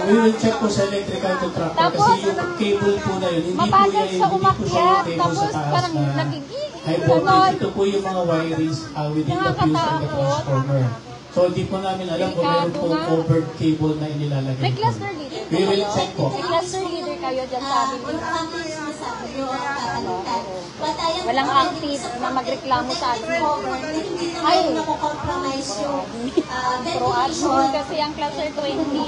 We will check po sa electrical contractor Tapos, kasi yung cable po na yun, hindi po Mabagal yan, sa hindi po siya umakyat, yung cable tapos sa taas parang na nagiging. high voltage. Ito po yung mga wirings within the fuse and the Nakakatakot. transformer. So hindi po namin alam kung meron Delikado pong nga. covered cable na inilalagay May po. cluster leader. We will check po. May cluster leader kayo dyan sa amin. Yung kami sinasabi nyo, tatalitan. What I am Walang recommending active is a na magreklamo sa atin. protective cover na hindi Ay. naman nakukompromise yung Proactive ventilation. kasi ang cluster 20. Hindi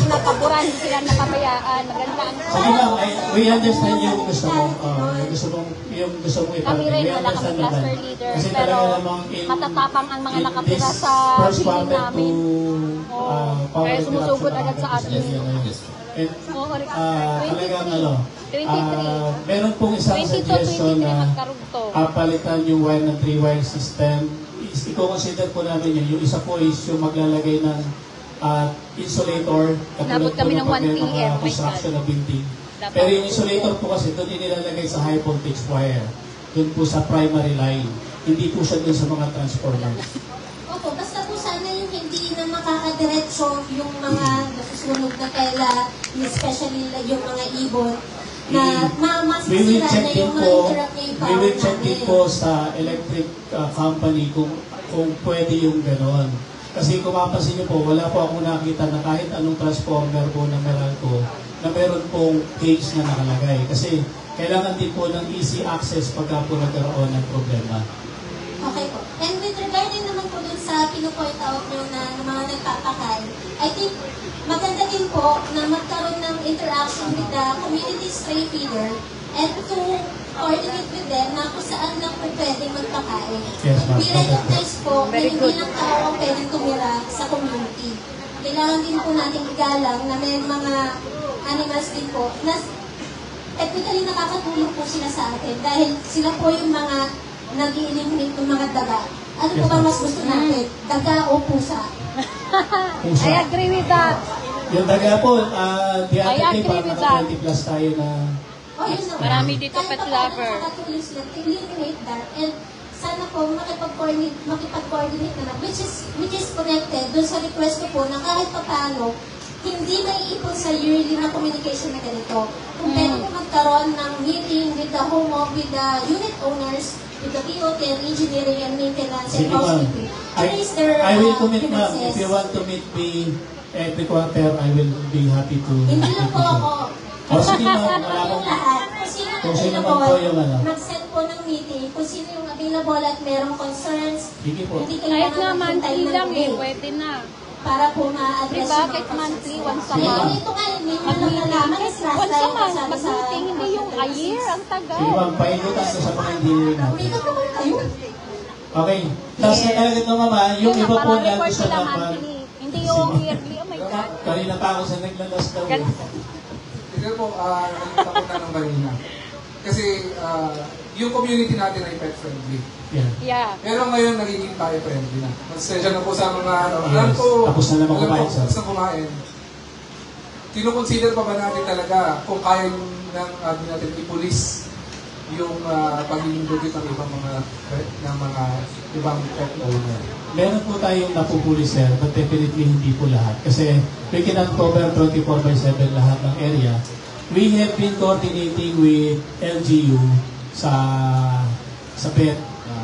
nakaburan, hindi sila nakabayaan. Maganda ang Sige ma'am, we understand yung gusto mo. Yung gusto mo Kami iparating. rin, We wala kami understand cluster naman. leader. Kasi Pero talaga namang matatapang ang mga in nakatira this sa first building quarter namin. power Kaya sumusugod interruption agad sa natin amin. area na yun. And, Oo, talagang 23. meron pong isang 22, suggestion 23 na magkarugto. palitan yung wire ng 3-wire system. I-consider po namin yun. Yung isa po is yung maglalagay ng insulator. Inabot kami ng 1 PM. PM, my Construction God. na building. Dapat. Pero yung insulator po kasi doon inilalagay sa high voltage wire. Doon po sa primary line. Hindi po siya doon sa mga transformers. Opo, basta po sana yung hindi na makakadiretso yung mga nasusunog na tela, especially yung mga ibon, na mas We will masira check na din yung mga po, interrupt na yung we will power check din namin. po sa electric company kung pwede yung gano'n. Kasi kung mapapansin niyo po, wala po akong nakita na kahit anong transformer po na Meralco na meron pong cage na nakalagay. Kasi kailangan din po ng easy access pagka po nagkaroon ng problema. Okay po. And with regarding naman po dun sa pinupoint out nyo na ng mga nagpapakay, I think maganda din po na magkaroon ng interaction with the community stray feeder and to coordinate with them na kung saan lang po pwedeng magpakain. Yes, ma'am. We recognize po na Very hindi good. lang tao ang pwedeng tumira sa community. Kailangan din po natin igalang na may mga animals din po na technically nakakatulong po sila sa atin dahil sila po yung mga nag-i-eliminate ng mga daga. Ano po ba mas gusto natin? Daga o pusa? Pusa. I agree with that. Yung taga po, the I other day, agree parang with naka that. 20 plus tayo na O yun naman. Marami dito Kahit pet pa paano lover. nakakatulong sila to eliminate that and sana po makipag-coordinate na lang, which is connected dun sa request ko po na kahit pa paano hindi maiipon sa yearly na communication na ganito. Kung pwede po magkaroon ng meeting with the with the unit owners, with the POT and engineering and maintenance and Sige ma'am. housekeeping. To raise their I will commit ma'am. grievances. If you want to meet me every quarter, I will be happy to Hindi lang po ako. O sige ma'am, wala Yung akong... lahat. Kung sino Kung sino man available, po yung ano. mag-set po ng meeting. Kung sino yung available at merong concerns, Sige po. hindi Kahit kailangan na maghintay monthly ng lang day pwede na. para po ma-address Diba? yung mga Kahit concerns. monthly, once a Sige, month. ma'am. Ito nga, hindi nyo lang Mag-meeting. nalaman. Kahit Last once a time, month, sabi sa mag-meeting. Hindi yung a year. Ang tagal. Sige ma'am, painutan ko sa mga engineering natin. May naman kayo. Okay. Tapos na talaga ito mama, yung iba po para niya report gusto sila naman. monthly. Hindi yung yearly. Oh my God. Kanina pa ako sa naglalas daw. Gan- Sige po, nakita ko na nung kanina. Kasi yung community natin ay pet friendly. Yeah. Yeah. Pero ngayon nagiging tayo friendly na. Pasensya na po sa mga Yes. alam ko, Tapos na naman alam kumain, ko, sir. tapos na kumain. Kino-consider pa ba natin talaga kung kaya ng atin natin ipulis yung pagiging dugit ng ibang mga ibang pet owner? Meron po tayong napupuli, sir, but definitely hindi po lahat. Kasi we cannot cover 24/7 lahat ng area. We have been coordinating with LGU sa pet.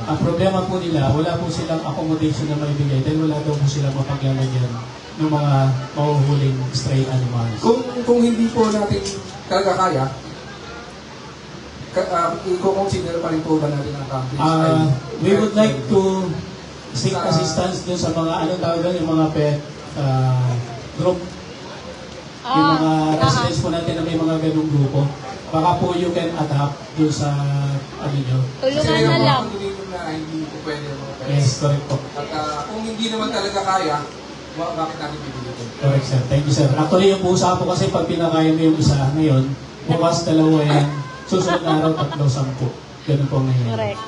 Ang problema po nila, wala po silang accommodation na maibigay dahil wala daw po silang mapaglalagyan ng mga mahuhuling stray animals. Kung hindi po natin talaga kaya, i-consider pa rin po ba natin ang camping? We would like to seek assistance dun sa mga, ano tawag doon, yung mga pet group. Yung mga residents po natin na may mga ganung grupo. Baka po you can adapt dun sa, ano nyo. Tulungan na lang. Na hindi po pwede ang mga pets. Yes, correct po. At kung hindi naman talaga kaya, bakit natin bibilitin? Correct, sir. Thank you, sir. Actually, yung pusa po kasi pag pinakain mo yung isa ngayon, bukas dalawa yan, susunod na araw 3-10. Ganun po ngayon. Correct.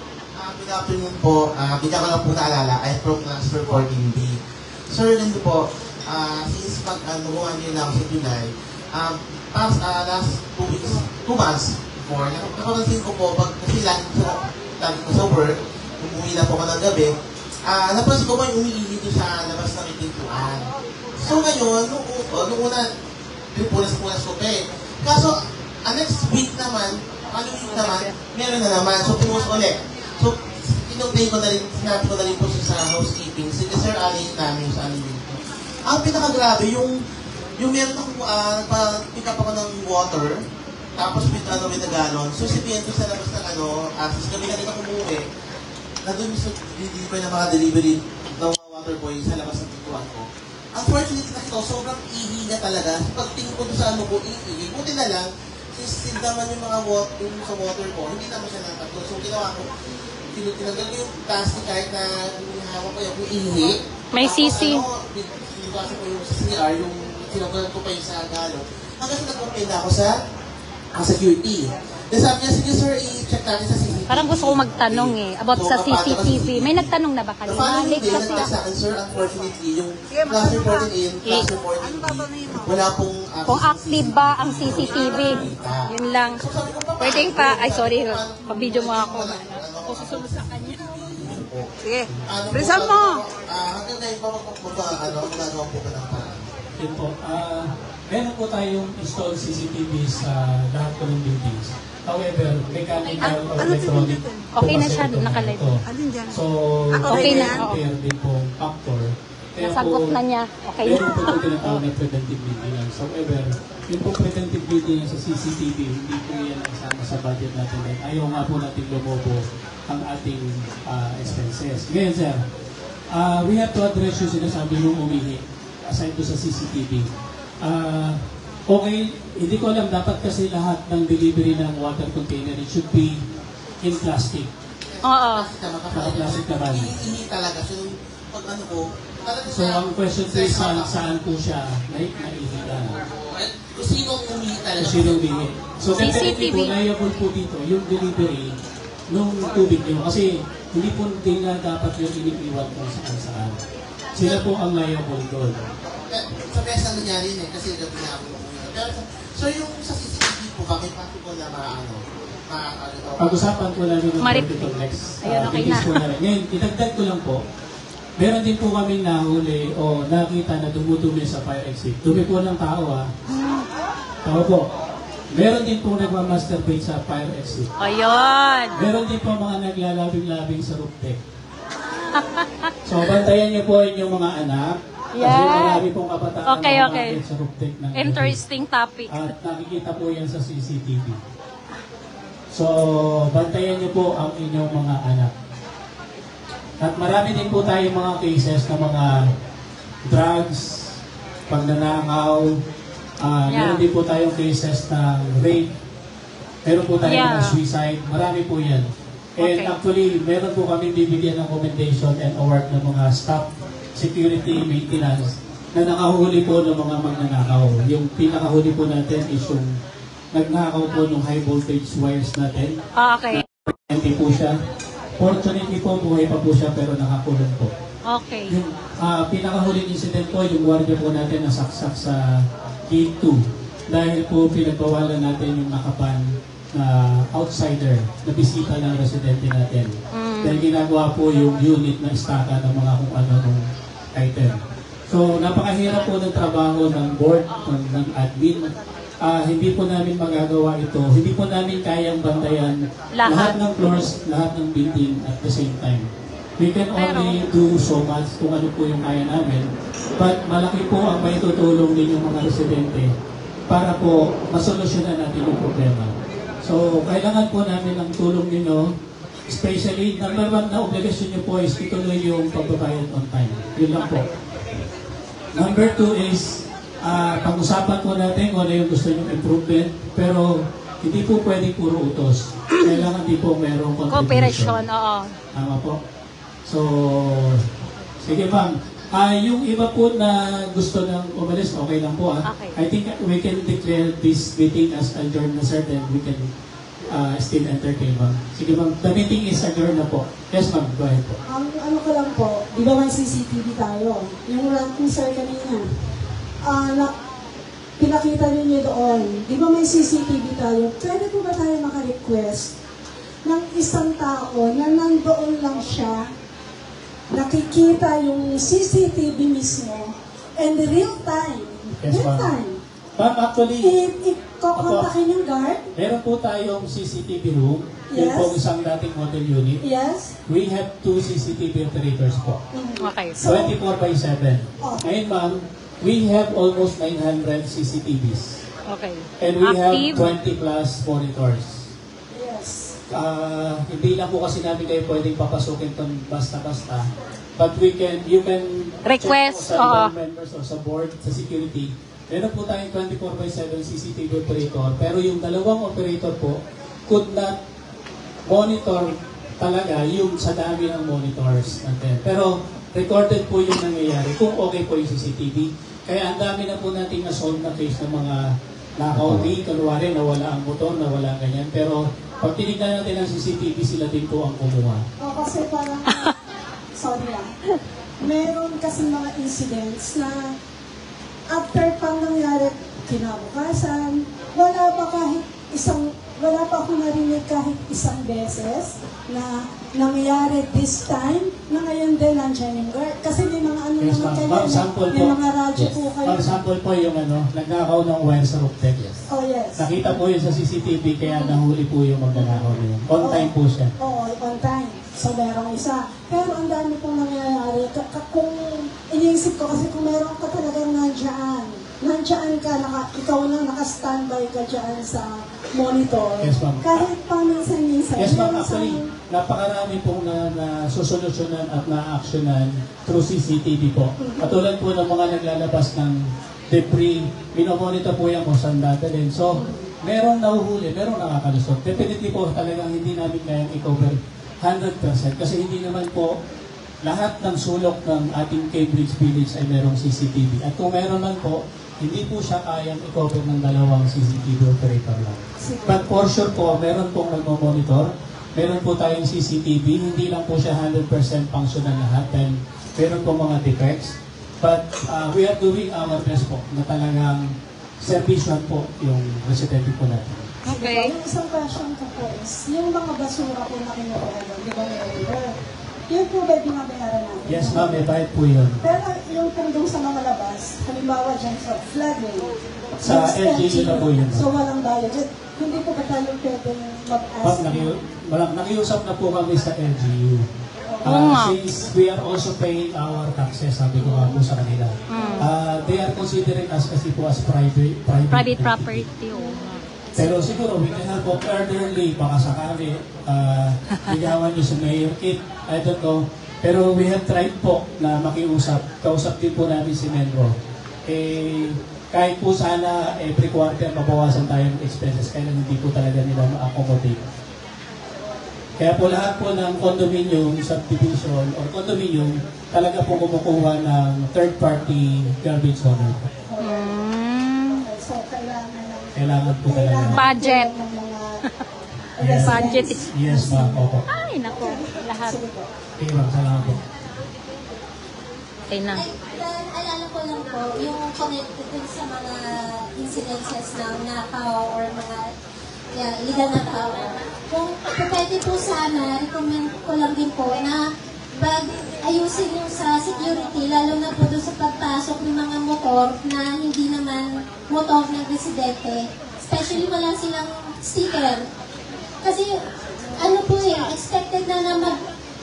Good afternoon po. Bigyan ko lang po naalala, I'm from transfer 14B. Sir, ganito po, since nag-uwan niyo na ako sa July, last 2 months before, napapansin ko po, kasi lagi ko sa work, umuwi na po ako ng gabi, napansin ko po yung umiihi doon sa labas ng pintuan. So ngayon, nung una, pinupunas-punas ko pa eh. Kaso, next week naman, meron na naman, so pinuwas ulit. So, sinabi ko na rin po siya sa housekeeping, si Sir Alin namin sa amin dito. Ang pinakagrabe, yung meron ako, pick up ako ng water, tapos with a gallon. So, sipiyan ko sa labas ng since gabi na rin ako umuwi, na doon sa delivery ng mga delivery ng mga water boy sa labas ng pintuan ko. Unfortunately kasi ito, sobrang ihi na talaga. Pagtingin ko doon sa ihi. Buti na lang, since naman yung mga sa water ko, hindi naman siya nakatulog. So, ginawa ko, tinanggal ko yung plastic kahit na hawak ko yung ihi. May sisi. Binibasa ko yung CR, yung sinagalan ko pa yung sa galon. Hanggang sa nag-complain na ako sa security. Then sabi niya, sige sir, i-check natin sa CCTV. Parang gusto ko magtanong about sa CCTV. May nagtanong na ba kanina? Following day, Kasi. nagtag sa akin, sir, unfortunately, yung class reporting A yung class reporting B, wala pong Kung active ba ang CCTV? Yun lang. Pwede pa. Ay, sorry. Pabidyo mo ako. Ako susunod sa kanya. Sige, Rizal mo! Hanggang ngayon pa magagawa po ka ng paraan. Yun po. Meron po tayong installed CCTV sa lahat po ng buildings. However, mechanical or electronic po Okay na kasi siya, itong nakalive. ito. So, Okay na, oo. Meron din pong factor. Kaya Nasagot po, na niya. Okay na. meron po ito tinatawag na preventive maintenance. However, yung po preventive maintenance sa CCTV, hindi po yan isama sa budget natin. Ayaw nga po natin lumobo ang ating expenses. Ngayon, sir, we have to address yung sinasabi ng umihi aside to sa CCTV. Okay, hindi ko alam, dapat kasi lahat ng delivery ng water container, it should be in plastic. Oo. Naka-plastic naman. Ihi talaga. So, pag ko, talaga So, ang question po is, saan po siya naihilan? kung sinong umihi talaga. Kung sino umihi. So, definitely CCTV. po, liable po dito yung delivery nung tubig nyo. Kasi, hindi po din na dapat yung iniiwan kung saan-saan. Sila po ang liable doon. Sa best na nangyari yun kasi gabi na ako. So yung sa CCTV po, bakit possible na Pag-usapan ko namin ng Marip. Portito Next. Ayun, okay na. Po na rin. Ngayon, idagdag ko lang po, meron din po kaming nahuli o nakita na dumudumi sa fire exit. Dumi po ng tao Tao po. Meron din po nagmamasturbate sa fire exit. Ayun. Meron din po mga naglalabing-labing sa roof deck. So, bantayan niyo po inyong mga anak. Kasi marami pong kabataan Okay, na okay. umaakit sa roof deck ng Interesting topic. at nakikita po yan sa CCTV. So, bantayan niyo po ang inyong mga anak. At marami din po tayong mga cases ng mga drugs, pagnanakaw, meron din po tayong cases ng rape, meron po tayong mga suicide, marami po yan. And actually, meron po kami bibigyan ng commendation and award ng mga staff security maintenance na nakahuli po ng mga magnanakaw. Yung pinakahuli po natin is yung nagnakaw po ng high voltage wires natin. Okay. Hindi po siya. Fortunately po, buhay pa po siya pero nakakulong po. Okay. Yung pinakahuling incident po, yung guardia po natin nasaksak sa gate 2 dahil po pinagbawalan natin yung nakapan na outsider na bisita ng residente natin. Dahil ginagawa po yung unit na istaka ng mga kung ano ng item. So, napakahirap po ng trabaho ng board, ng admin. Hindi po namin magagawa ito. Hindi po namin kayang bantayan lahat ng floors, lahat ng building at the same time. We can only do so much kung ano po yung kaya namin. But malaki po ang may tutulong din yung mga residente para po masolusyonan natin yung problema. So, kailangan po namin ng tulong ninyo. Especially, number 1 na obligasyon nyo po is ituloy yung pagbabayad on time. Yun lang po. Number 2 is, pag-usapan po natin kung ano yung gusto nyo improvement, pero hindi po pwede puro utos. Kailangan din po merong Cooperation, oo. Tama po. So, sige ma'am. Yung iba po na gusto nang umalis, okay lang po Okay. I think we can declare this meeting as adjourned na sir, then we can still entertain ma'am. Sige ma'am, the meeting is adjourned na po. Yes ma'am, go ahead po. Ano ko lang po, di ba may CCTV tayo? Yung ranking sir kanina, pinakita ninyo doon, di ba may CCTV tayo? Pwede po ba tayo maka-request ng isang tao na nandoon lang siya, nakikita yung CCTV mismo, and real time, Yes, real ma'am. time, Ma'am, actually, i-kontakin yung guard? meron po tayong CCTV room. Yung Yes. po isang dating hotel unit. Yes? We have 2 CCTV operators po. Okay. 24/7. Oh. Ngayon ma'am, we have almost 900 CCTVs. Okay. And we have Active? 20 plus monitors. Yes. Hindi lang po kasi namin kayo pwedeng papasukin itong basta-basta. But you can Request, check po sa oo. ibang members o sa board, sa security. Meron po tayong 24/7 CCTV operator. Pero yung dalawang operator po could not monitor talaga yung sa dami ng monitors natin. Pero recorded po yung nangyayari kung okay po yung CCTV. Kaya ang dami na po nating na-solve na case ng mga nakauli, kunwari nawala ang motor, nawala ang ganyan. Pero pag tinignan natin ang CCTV, sila din po ang kumuha. Kasi parang, sorry meron kasi mga incidents na after pang nangyari kinabukasan, wala pa ako narinig kahit isang beses na nangyayari this time na ngayon din nandiyan yung guard. Kasi may mga ano Yes, naman ma'am. kayo, Ma'am, sample may po. mga radyo po kayo. For example po yung nagnakaw ng wire sa roof deck. Oh yes. Nakita po yun sa CCTV kaya nahuli po yung magnanakaw na yun. On time po siya. Oo, on time. So, merong isa. Pero ang dami pong nangyayari. Kung iniisip ko kasi kung meron ka talagang nandiyan ka, ikaw na naka-standby ka dyan sa monitor. Yes, ma'am. Kahit pa minsan-minsan. Yes, ma'am. meron Actually, isang- napakarami pong nasusolusyonan at na-actionan through CCTV po. Katulad po ng mga naglalabas ng debris, minomonitor po yan kung saan dadalhin. So, merong nahuhuli, merong nakakalusot. Definitely po talagang hindi namin kayang i-cover 100% kasi hindi naman po lahat ng sulok ng ating Cambridge Village ay merong CCTV. At kung meron man po, hindi po siya kayang i-cover ng dalawang CCTV operator lang. But for sure po, meron pong nagmo-monitor. Meron po tayong CCTV. Hindi lang po siya 100% functional lahat dahil meron po mga defects. But we are doing our best po na talagang servisyon po yung residente po natin. Okay. Yung isang question ko po is, yung mga basura po na kinukuha doon, di ba may yun po ba binabayaran natin? Yes ma'am, may bayad po yun. Pero yung tungdong sa mga labas, halimbawa dyan sa floodway, Sa LGU na po yun. so walang bayad. Hindi po ba tayo pwedeng mag-ask? Nakiusap na po kami sa LGU. Since we are also paying our taxes, sabi ko nga po sa kanila. They are considering us kasi po as private Property. Pero siguro, we can help out elderly, baka sakali, ligawan nyo sa Mayor Kit, I don't know. Pero we have tried po na makiusap. Kausap din po namin si Menro. Kahit po sana every quarter mabawasan tayo ng expenses, kaya hindi po talaga nila ma-accommodate. Kaya po lahat po ng condominium, subdivision, or condominium, talaga po kumukuha ng third-party garbage hauler. So, kailangan ng kailangan po talaga. Budget. ng mga Budget is... Yes, ma'am. Opo. Ay, nako. Lahat. Okay, ma'am. Salamat po. Okay na. Alala ko lang po, yung connected dun sa mga incidences ng nakaw or mga illegal na tao. Kung pwede po sana, recommend ko lang din po na ayusin yung sa security, lalo na po doon sa pagpasok ng mga motor na hindi naman motor ng residente. Especially wala silang sticker. Kasi ano po expected na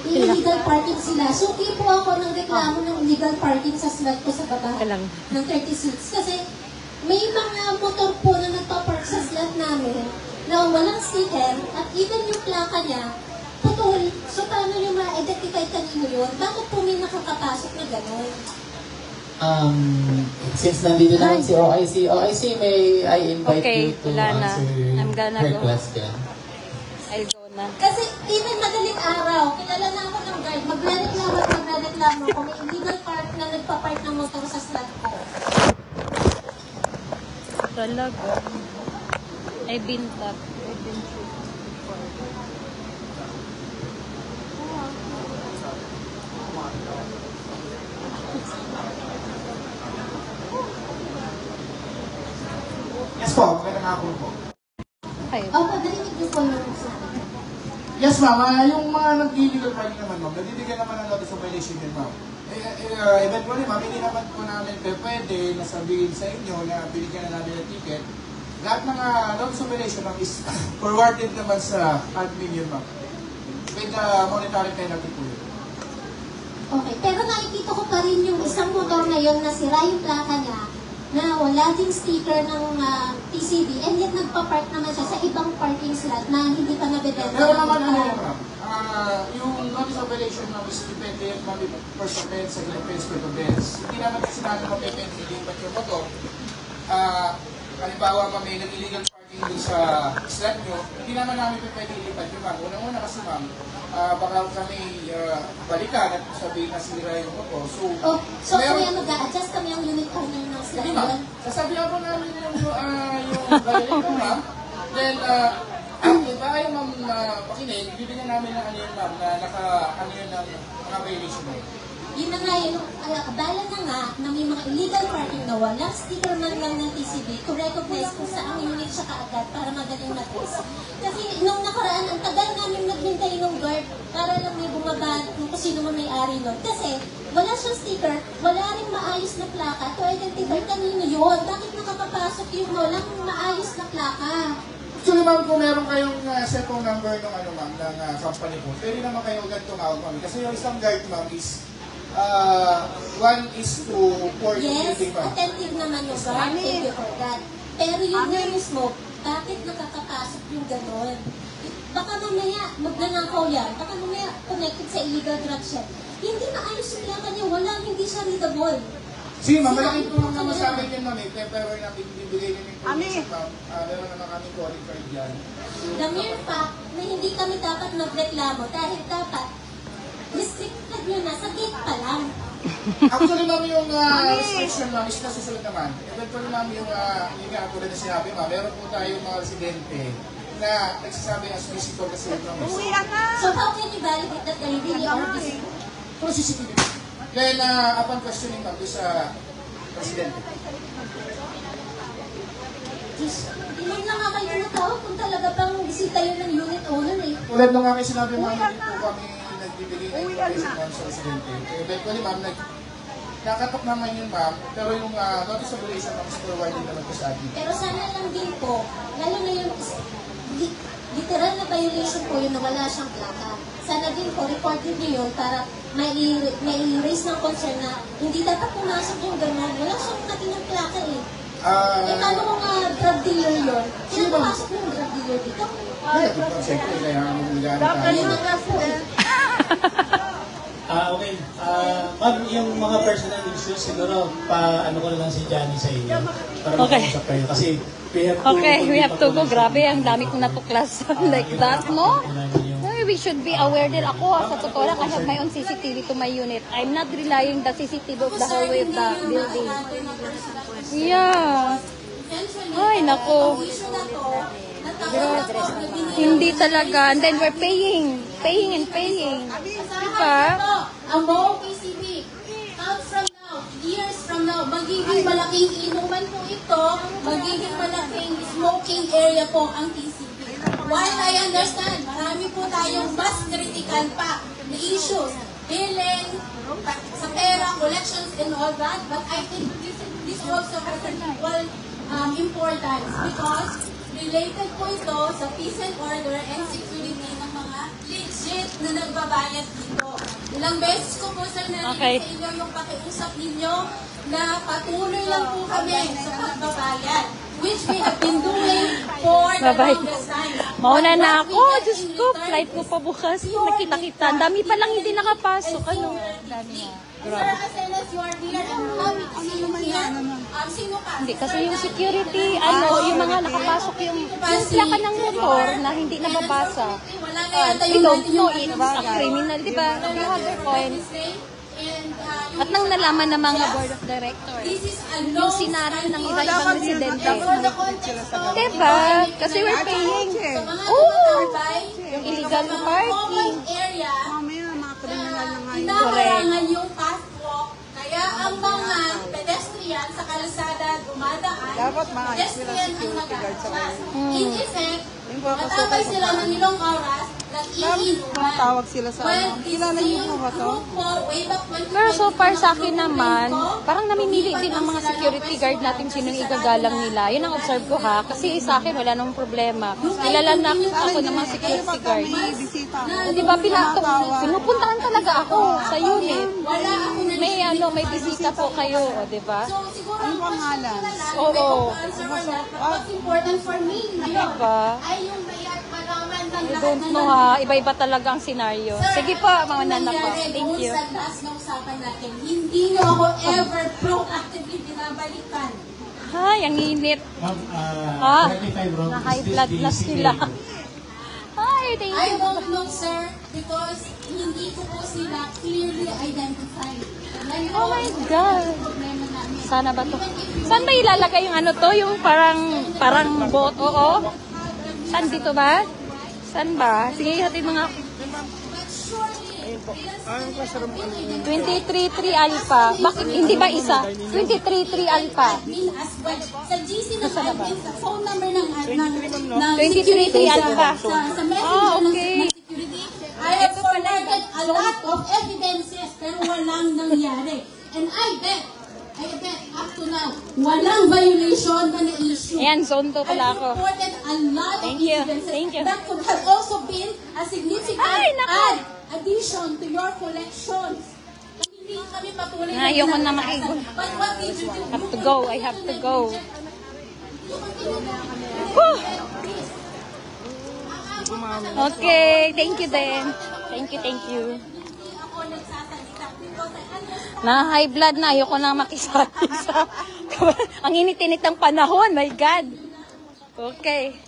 illegal parking sila. Suki po ako ng reklamo ng illegal parking sa slot ko sa baba ng 36. Kasi may mga motor po na nagpa-park sa slot namin na walang sticker at even yung plaka niya, putol. So paano nyo ma-identify kanino yun? Bakit po may nakakapasok na gano'n? Since nandito naman si OIC, may I invite you to wala na. answer I'm gonna her go. question. I'll go na. Kasi even madaling araw, kilala na ako ng guard, magre-reklamo kung may illegal park na nagpa-park ng motor sa slot ko. Talaga. I've been tapped. I've been through. Yes po, magandang hapon po. Okay. Opo, narinig niyo po yung sa akin. Yes ma'am, yung mga nag-illegal parking naman ma'am, nabibigyan naman ng notice of violation din ma'am. Eventually ma'am, hindi naman po namin pwede na sabihin sa inyo na binigyan na namin ng ticket. Lahat ng notice of violation ma'am is forwarded naman sa admin yun ma'am. With monetary penalty po yun. Okay, pero nakikita ko pa rin yung isang motor na yun na sira yung plaka niya na wala ding sticker ng TCB and yet nagpa-park naman siya sa ibang parking slot na hindi pa nabibenta. Pero naman ano yun ma'am, yung notice of violation ma'am is depende yun ma'am per offense sa ilang offense per offense. Hindi naman kasi natin mapipend ilipat yung motor. Halimbawa ma'am may nag-illegal parking dun sa slot nyo, hindi naman namin pwede ilipat yung ma'am. Unang-una kasi ma'am, baka kami balikan at sabihin na sira yung motor. So kuya, mag-a-adjust kami ang unit owner ng slot hindi ma'am, yun? sasabihan ko namin yung violation ma'am. Then, kung ba ayaw ma'am pakinig, bibigyan namin ng ano yun ma'am, na ano yun ng mga violation mo. Yun na nga yun, abala na nga na may mga illegal parking na walang sticker man lang ng TCB to recognize kung saan unit siya kaagad para magaling na-trace. Kasi nung nakaraan, ang tagal namin naghintay ng guard para lang may bumaba kung sino man may-ari nun. Kasi wala siyang sticker, wala rin maayos na plaka to identify kanino yun. Bakit nakapapasok yung walang maayos na plaka? Actually ma'am, kung meron kayong cellphone number ng ano ma'am, ng company po, pwede naman kayo agad tumawag ma'am. Kasi yung isang guard ma'am is 1:4 Yes, building ma'am. attentive naman yung guard. Thank you for that. Pero yung nga mismo, bakit nakakapasok yung gano'n? Baka mamaya magnanakaw yan. Baka mamaya connected sa illegal drugs yan. Hindi maayos yung plaka niya. Hindi siya readable. Sige ma'am, malaking tulong naman sa amin yan ma'am eh. Pero namin bibigay din yung information ma'am. Meron naman kami calling card dyan. The mere fact na hindi kami dapat magreklamo dahil dapat restricted nyo na sa gate pa lang. Actually ma'am, yung restriction ma'am is nasusunod naman. Eventually ma'am, yung nga tulad na sinabi ma'am, meron po tayong mga residente na nagsasabi as visitor kasi ma'am. So how can you validate that they really are visible? Pero CCTV. Then, upon questioning ma'am, doon sa residente. Diyos, hindi man lang nga kayo natawag kung talaga bang bisita yun ng unit owner eh. Tulad nung nga sinabi ma'am, hindi po kami nagbibigay ng information ma'am sa residente. Eventually ma'am, nakatok naman yun ma'am, pero yung notice of violation ma'am is forwarded naman po sa atin. Pero sana lang din po, lalo na yung literal na violation po yun na wala siyang plaka. Sana din po, reported niyo yun para may raise ng concern na hindi dapat pumasok yung gano'n. Wala siyang natinang plaka eh. Paano kung drug dealer yun? Sino pumasok yung drug dealer dito? Siyempre, kaya nag-aaral tayo. Yun na nga po eh. Okay. Ma'am, yung mga personal issues, siguro, ano ko na lang si Johnny sa inyo. Para makausap kayo. Kasi, we have to go. Grabe, ang dami kong natuklas like that, no? We should be aware din ako. Sa totoo lang, I have my own CCTV to my unit. I'm not relying the CCTV of the whole way of the building. Yeah. Eventually, Ay, nako. Ang issue na to, nataon ako na binili. Hindi talaga. And then we're paying. Paying and paying. Diba? Among PCB, out from now, years from now, magiging malaking inuman po ito, magiging malaking smoking area po ang PCB. While I understand, marami po tayong mas critical pa na issues, billing, sa pera, collections, and all that, but I think this also has an equal importance because related po ito sa peace and order and security ng mga legit na nagbabayad dito. Ilang beses ko po sir narinig sa inyo yung pakiusap ninyo na patuloy lang po kami sa pagbabayad, which we have been doing for the longest time. Mauna na ako. Diyos ko, flight ko pa bukas. Nakita-kita. Ang dami pa lang hindi nakapasok. Ano? Sir, as soon as you are here, I'm happy to see you here. Sino pa? Hindi, kasi yung security, yung mga nakapasok, yung plaka ng motor na hindi nababasa. We don't know it's a criminal, di ba? We have their point. At nang nalaman ng mga board of directors, yung sinari ng iba-ibang residente. Diba? Kasi we're paying. Oo! Yung illegal na parking. Kinakarangan yung pathwalk, kaya ang mga pedestrian sa kalsada dumadaan, pedestrian ang nag-adjust. In effect, matapay sila ng ilang oras, nag-iinuman. sila sa Kilala niyo po ba to? Pero so far sa akin naman, parang namimili din ang mga security guard natin sinong igagalang nila. Yun ang observe ko ha. Kasi sa akin wala nang problema. Kilala na ako ng mga security guard. Di ba pinupuntahan talaga ako sa unit. May bisita po kayo, di ba? Ano pangalan? Oo. What's important for me Diba? ay yung mayat malaman ng I lahat don't na know ha. Iba-iba talaga ang senaryo. Sige po, mga nana po. Thank you. Sa last na usapan natin, hindi nyo ako ever proactively binabalikan. Ay, ang init. Ma'am, 25 Rob, Na-high is this blood the na sila. CPA? Ay, thank I you. don't know, sir, because hindi ko po sila clearly identified. Oh my God. Problema namin. Sana ba to? Saan ba ilalagay yung ano to? Yung parang boat? Oo. Saan dito ba? Saan ba? Sige, hatid mga... But surely, 23-3 alpha. Bakit hindi ba isa? 23-3 alpha. admin as well. Sa GC ng admin, sa phone number ng 23-3 alpha. Sa messenger Okay. ng security, I have forwarded a lot of evidences pero walang nangyari. And I bet up to now, walang violation na na-issue. Ayan, zone 2 pala I've ako. reported a lot of Thank you. incidences Thank you. that could have also been a significant addition to your collections. Kung hindi kami patuloy Ayoko na maigon. But what did you do? I have to go. I have to go. Whew. Okay, thank you then. Thank you. Ako nagsasalita because I understand. Na-high blood na. Ayoko na makisali sa... Ang init-init ng panahon. My God. Okay.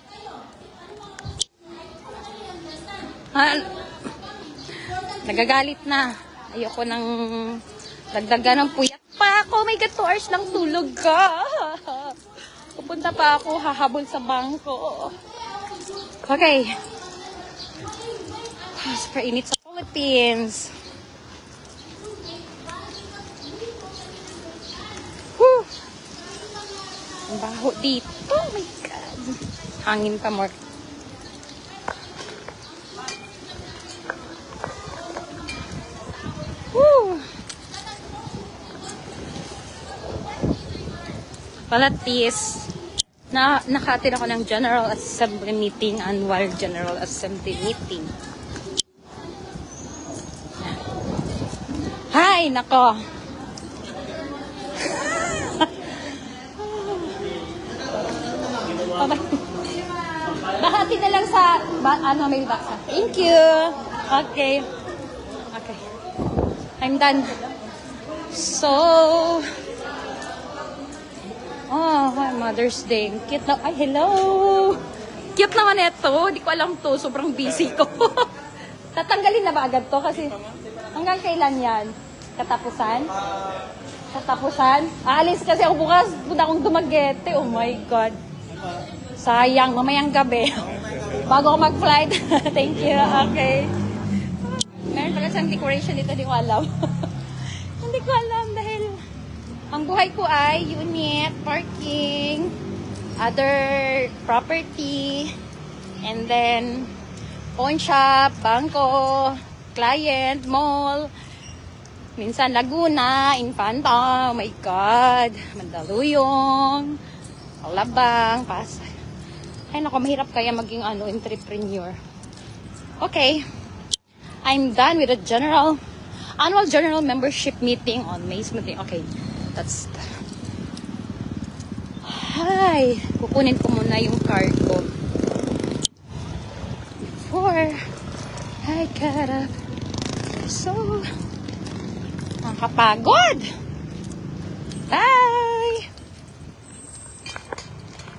Nagagalit na. Ayoko nang dagdagan ng puyat pa ako. My God, 2 hours lang tulog ka. Pupunta pa ako, hahabol sa bangko. Okay. Super init sa Philippines. Whew. Ang baho dito. Oh my God. Hangin pa more. Whew. Palatis. Naka-attend ako ng General Assembly meeting, annual General Assembly meeting. Hay, nako. Bahati na lang sa mailbox. Thank you. Okay. I'm done. So, Mother's Day. Cute na. Ay, hello. Cute naman ito. Hindi ko alam to. Sobrang busy ko. Tatanggalin na ba agad to? Kasi hanggang kailan yan? Katapusan? Aalis kasi ako bukas. Punta akong Dumaguete. Oh my God. Sayang, mamayang gabi. Bago ako mag-flight. Thank you. Okay. Meron pala siyang decoration dito, hindi ko alam. Hindi ko alam dahil ang buhay ko ay unit, parking, other property, and then pawn shop, bangko, client, mall, minsan Laguna, Infanta, oh my God, Mandaluyong, Alabang, Pasay. Ay nako, mahirap kaya maging entrepreneur. Okay, I'm done with the annual general membership meeting on May 17. Okay, that's Hi, kukunin ko muna yung card ko before I got up. So, nakakapagod. Bye!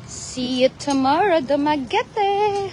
See you tomorrow, Dumaguete!